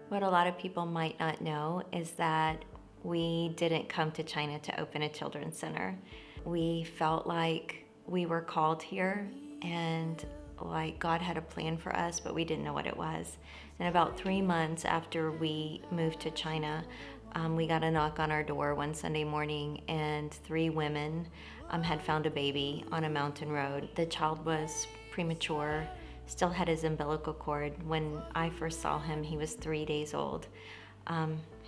What a lot of people might not know is that we didn't come to China to open a children's center. We felt like we were called here and like God had a plan for us, but we didn't know what it was. And about 3 months after we moved to China, we got a knock on our door one Sunday morning, and 3 women had found a baby on a mountain road. The child was premature, still had his umbilical cord. When I first saw him, he was 3 days old.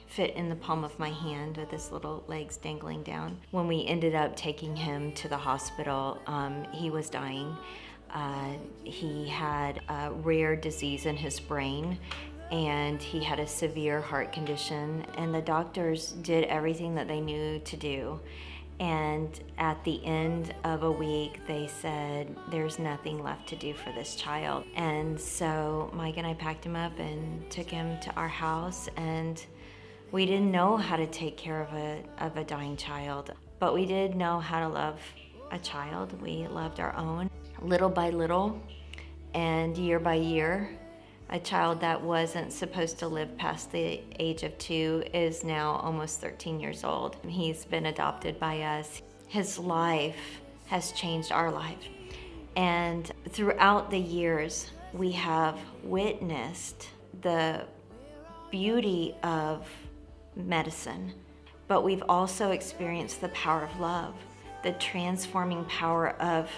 Fit in the palm of my hand with his little legs dangling down. When we ended up taking him to the hospital, he was dying. He had a rare disease in his brain, and he had a severe heart condition, and the doctors did everything that they knew to do. And at the end of a week, they said, there's nothing left to do for this child. And so Mike and I packed him up and took him to our house, and we didn't know how to take care of a dying child, but we did know how to love a child. We loved our own. Little by little and year by year, a child that wasn't supposed to live past the age of 2 is now almost 13 years old. He's been adopted by us. His life has changed our life. And throughout the years, we have witnessed the beauty of medicine, but we've also experienced the power of love, the transforming power of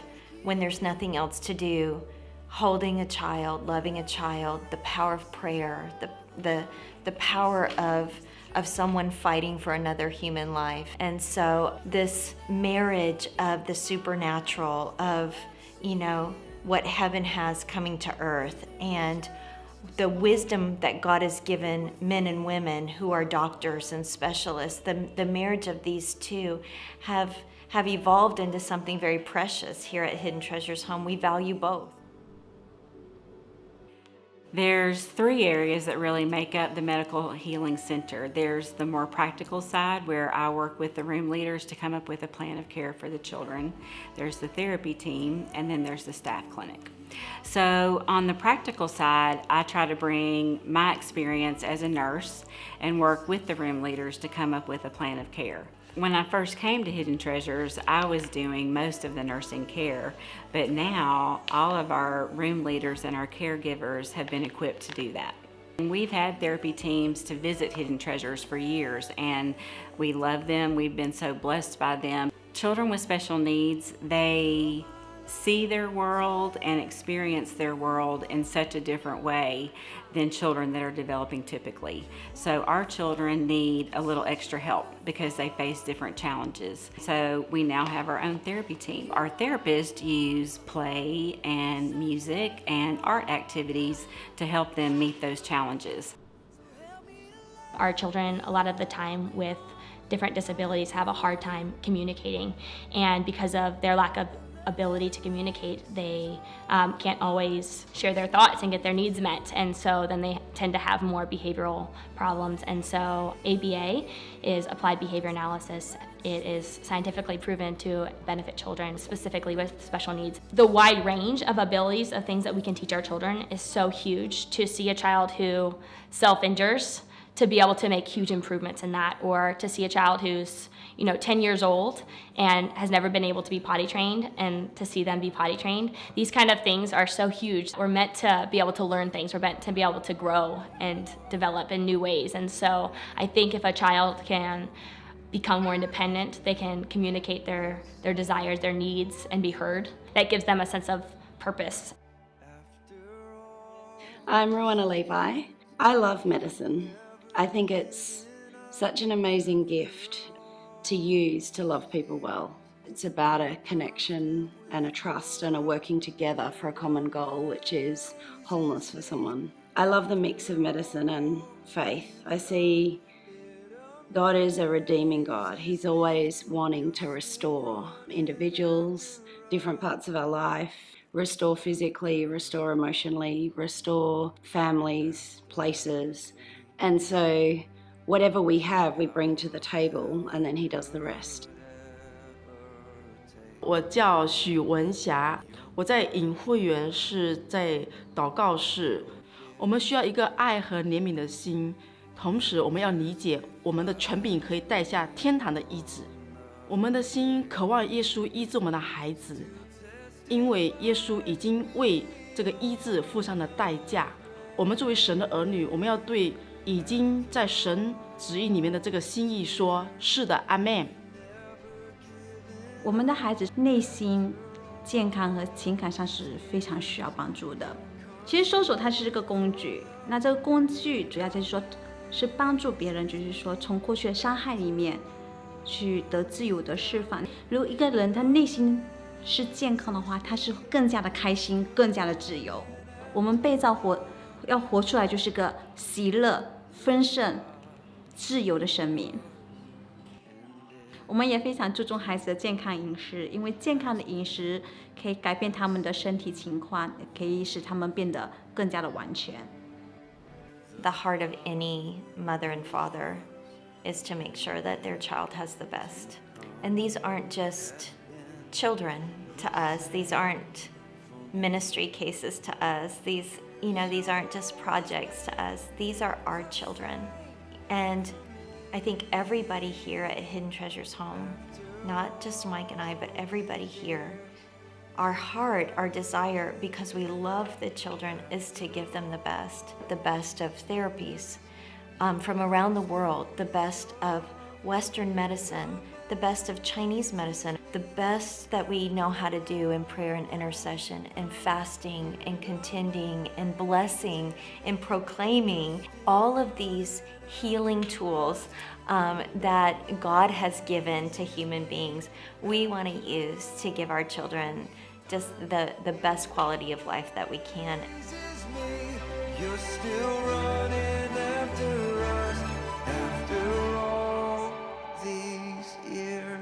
when there's nothing else to do, holding a child, loving a child, the power of prayer, the power of someone fighting for another human life. And so this marriage of the supernatural, of, what heaven has coming to earth, and the wisdom that God has given men and women who are doctors and specialists, the marriage of these two have evolved into something very precious here at Hidden Treasures Home. We value both. There's 3 areas that really make up the Medical Healing Center. There's the more practical side, where I work with the room leaders to come up with a plan of care for the children. There's the therapy team, and then there's the staff clinic. So on the practical side, I try to bring my experience as a nurse and work with the room leaders to come up with a plan of care. When I first came to Hidden Treasures, I was doing most of the nursing care, but now all of our room leaders and our caregivers have been equipped to do that. We've had therapy teams to visit Hidden Treasures for years, and we love them. We've been so blessed by them. Children with special needs, they see their world and experience their world in such a different way than children that are developing typically. So our children need a little extra help because they face different challenges. So we now have our own therapy team. Our therapists use play and music and art activities to help them meet those challenges. Our children, a lot of the time with different disabilities, have a hard time communicating, and because of their lack of ability to communicate, they can't always share their thoughts and get their needs met, and so then they tend to have more behavioral problems. And so ABA is applied behavior analysis. It is scientifically proven to benefit children, specifically with special needs. The wide range of abilities of things that we can teach our children is so huge. To see a child who self-injures, to be able to make huge improvements in that, or to see a child who's 10 years old and has never been able to be potty trained, and to see them be potty trained. These kind of things are so huge. We're meant to be able to learn things. We're meant to be able to grow and develop in new ways. And so I think if a child can become more independent, they can communicate their desires, their needs, and be heard. That gives them a sense of purpose. I'm Rowena Levi. I love medicine. I think it's such an amazing gift to use to love people well. It's about a connection and a trust and a working together for a common goal, which is wholeness for someone. I love the mix of medicine and faith. I see God is a redeeming God. He's always wanting to restore individuals, different parts of our life, restore physically, restore emotionally, restore families, places. And so whatever we have, we bring to the table, and then He does the rest. 我叫许文霞，我在隐会园是在祷告室。我们需要一个爱和怜悯的心，同时我们要理解我们的权柄可以带下天堂的医治。我们的心渴望耶稣医治我们的孩子，因为耶稣已经为这个医治付上了代价。我们作为神的儿女，我们要对已经在神旨意里面的这个心意说：是的，阿们。我们的孩子内心健康和情感上是非常需要帮助的。其实搜索它是个工具，那这个工具主要就是说是帮助别人，就是说从过去的伤害里面去得自由的释放。如果一个人他内心是健康的话，他是更加的开心，更加的自由。我们被造要活出来就是个喜乐、丰盛、自由的生命。我们也非常注重孩子的健康饮食，因为健康的饮食可以改变他们的身体情况，可以使他们变得更加的完全。The heart of any mother and father is to make sure that their child has the best. And these aren't just children to us. These aren't ministry cases to us. These aren't just projects to us. These are our children. And I think everybody here at Hidden Treasures Home, not just Mike and I, but everybody here, our heart, our desire, because we love the children, is to give them the best of therapies from around the world, the best of Western medicine, the best of Chinese medicine, the best that we know how to do in prayer and intercession and fasting and contending and blessing and proclaiming, all of these healing tools that God has given to human beings, we want to use to give our children just the best quality of life that we can. You're still running after us after all these years.